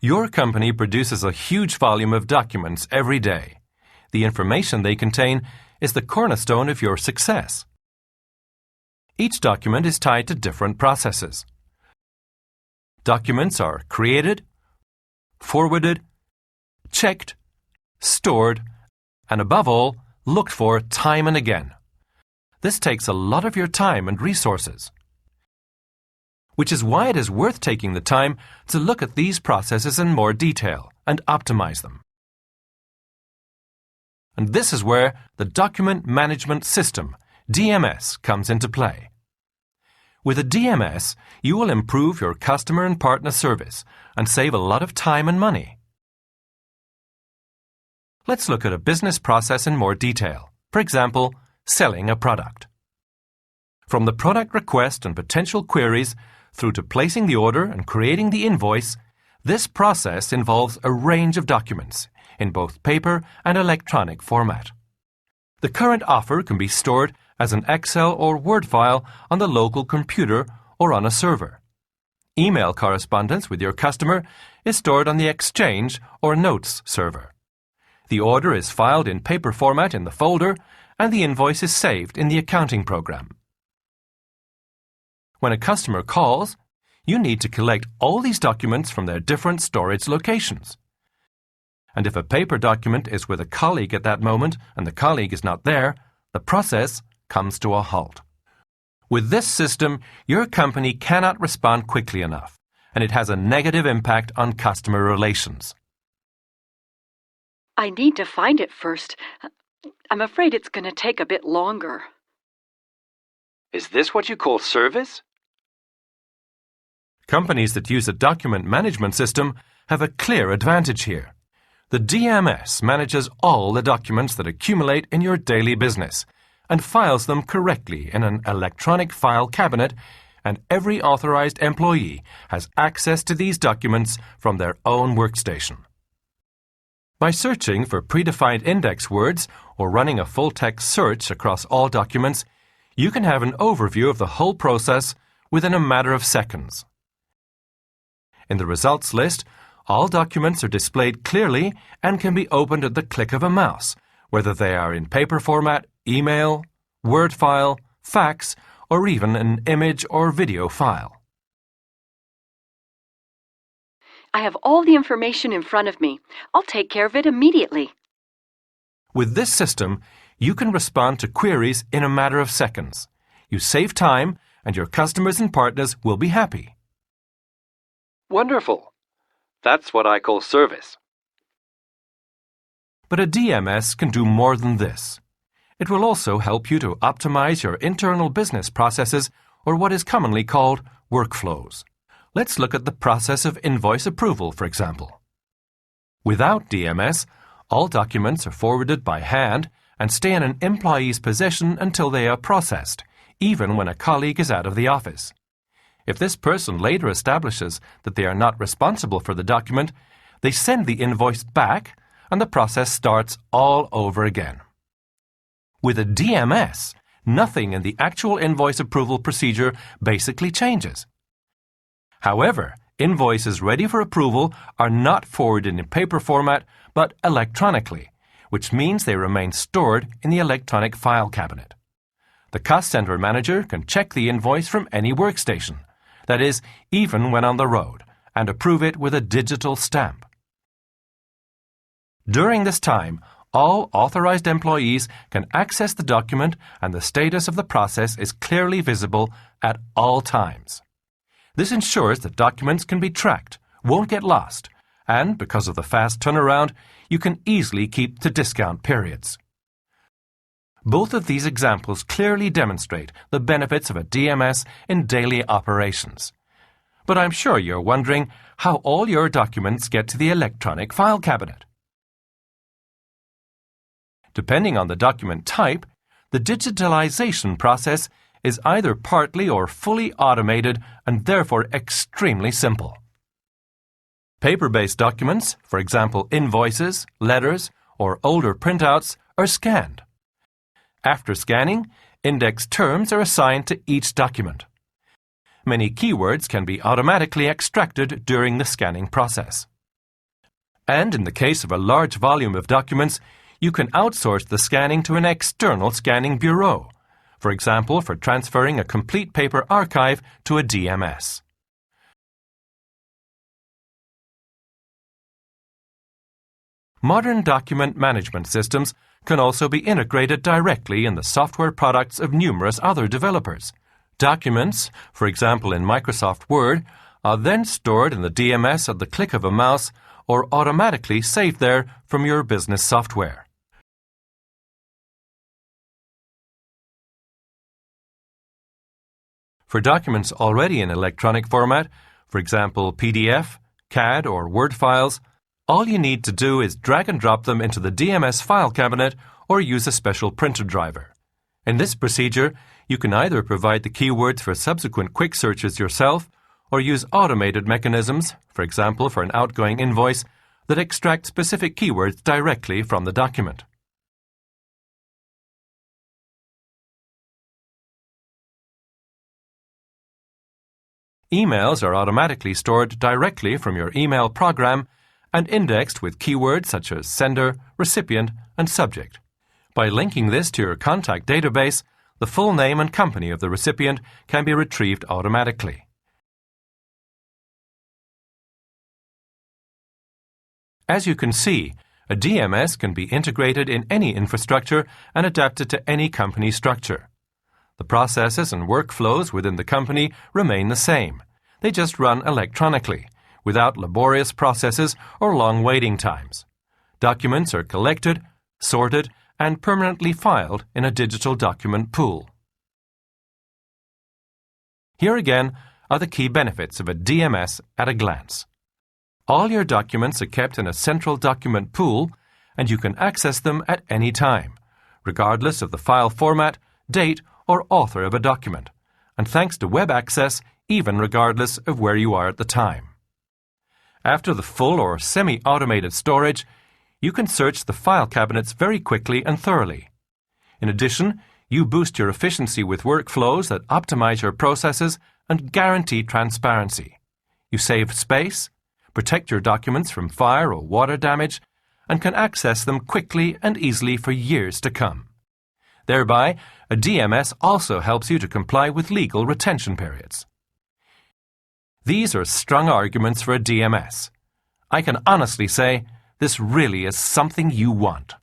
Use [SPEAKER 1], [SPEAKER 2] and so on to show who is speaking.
[SPEAKER 1] Your company produces a huge volume of documents every day. The information they contain is the cornerstone of your success. Each document is tied to different processes. Documents are created, forwarded, checked, stored, and above all, looked for time and again. This takes a lot of your time and resources, which is why it is worth taking the time to look at these processes in more detail and optimize them. And this is where the Document Management System, DMS, comes into play. With a DMS, you will improve your customer and partner service and save a lot of time and money. Let's look at a business process in more detail. For example, selling a product. From the product request and potential queries through to placing the order and creating the invoice, this process involves a range of documents in both paper and electronic format. The current offer can be stored as an Excel or Word file on the local computer or on a server. Email correspondence with your customer is stored on the Exchange or Notes server. The order is filed in paper format in the folder, and the invoice is saved in the accounting program. When a customer calls, you need to collect all these documents from their different storage locations. And if a paper document is with a colleague at that moment and the colleague is not there, the process comes to a halt. With this system, your company cannot respond quickly enough, and it has a negative impact on customer relations.
[SPEAKER 2] I need to find it first. I'm afraid it's going to take a bit longer.
[SPEAKER 1] Is this what you call service? Companies that use a document management system have a clear advantage here. The DMS manages all the documents that accumulate in your daily business and files them correctly in an electronic file cabinet, and every authorized employee has access to these documents from their own workstation. By searching for predefined index words or running a full-text search across all documents, you can have an overview of the whole process within a matter of seconds. In the results list, all documents are displayed clearly and can be opened at the click of a mouse, whether they are in paper format, email, Word file, fax, or even an image or video file.
[SPEAKER 2] I have all the information in front of me. I'll take care of it immediately.
[SPEAKER 1] With this system, you can respond to queries in a matter of seconds. You save time, and your customers and partners will be happy. Wonderful. That's what I call service. But a DMS can do more than this. It will also help you to optimize your internal business processes, or what is commonly called workflows. Let's look at the process of invoice approval, for example. Without DMS, all documents are forwarded by hand and stay in an employee's possession until they are processed, even when a colleague is out of the office. If this person later establishes that they are not responsible for the document, they send the invoice back and the process starts all over again. With a DMS, nothing in the actual invoice approval procedure basically changes. However, invoices ready for approval are not forwarded in paper format but electronically, which means they remain stored in the electronic file cabinet. The cost center manager can check the invoice from any workstation, that is, even when on the road, and approve it with a digital stamp. During this time, all authorized employees can access the document, and the status of the process is clearly visible at all times. This ensures that documents can be tracked, won't get lost, and because of the fast turnaround, you can easily keep to discount periods. Both of these examples clearly demonstrate the benefits of a DMS in daily operations. But I'm sure you're wondering how all your documents get to the electronic file cabinet. Depending on the document type, the digitalization process is either partly or fully automated and therefore extremely simple. Paper-based documents, for example invoices, letters, or older printouts, are scanned. After scanning, index terms are assigned to each document. Many keywords can be automatically extracted during the scanning process. And in the case of a large volume of documents, you can outsource the scanning to an external scanning bureau, for example, for transferring a complete paper archive to a DMS. Modern document management systems can also be integrated directly in the software products of numerous other developers. Documents, for example in Microsoft Word, are then stored in the DMS at the click of a mouse or automatically saved there from your business software. For documents already in electronic format, for example PDF, CAD or Word files, all you need to do is drag and drop them into the DMS file cabinet or use a special printer driver. In this procedure, you can either provide the keywords for subsequent quick searches yourself or use automated mechanisms, for example for an outgoing invoice, that extract specific keywords directly from the document. Emails are automatically stored directly from your email program and indexed with keywords such as sender, recipient, and subject. By linking this to your contact database, the full name and company of the recipient can be retrieved automatically. As you can see, a DMS can be integrated in any infrastructure and adapted to any company structure. The processes and workflows within the company remain the same. They just run electronically, without laborious processes or long waiting times. Documents are collected, sorted, and permanently filed in a digital document pool. Here again are the key benefits of a DMS at a glance. All your documents are kept in a central document pool, and you can access them at any time, regardless of the file format, date, or author of a document, and thanks to web access, even regardless of where you are at the time. After the full or semi-automated storage, you can search the file cabinets very quickly and thoroughly. In addition, you boost your efficiency with workflows that optimize your processes and guarantee transparency. You save space, protect your documents from fire or water damage, and can access them quickly and easily for years to come. Thereby, a DMS also helps you to comply with legal retention periods. These are strong arguments for a DMS. I can honestly say this really is something you want.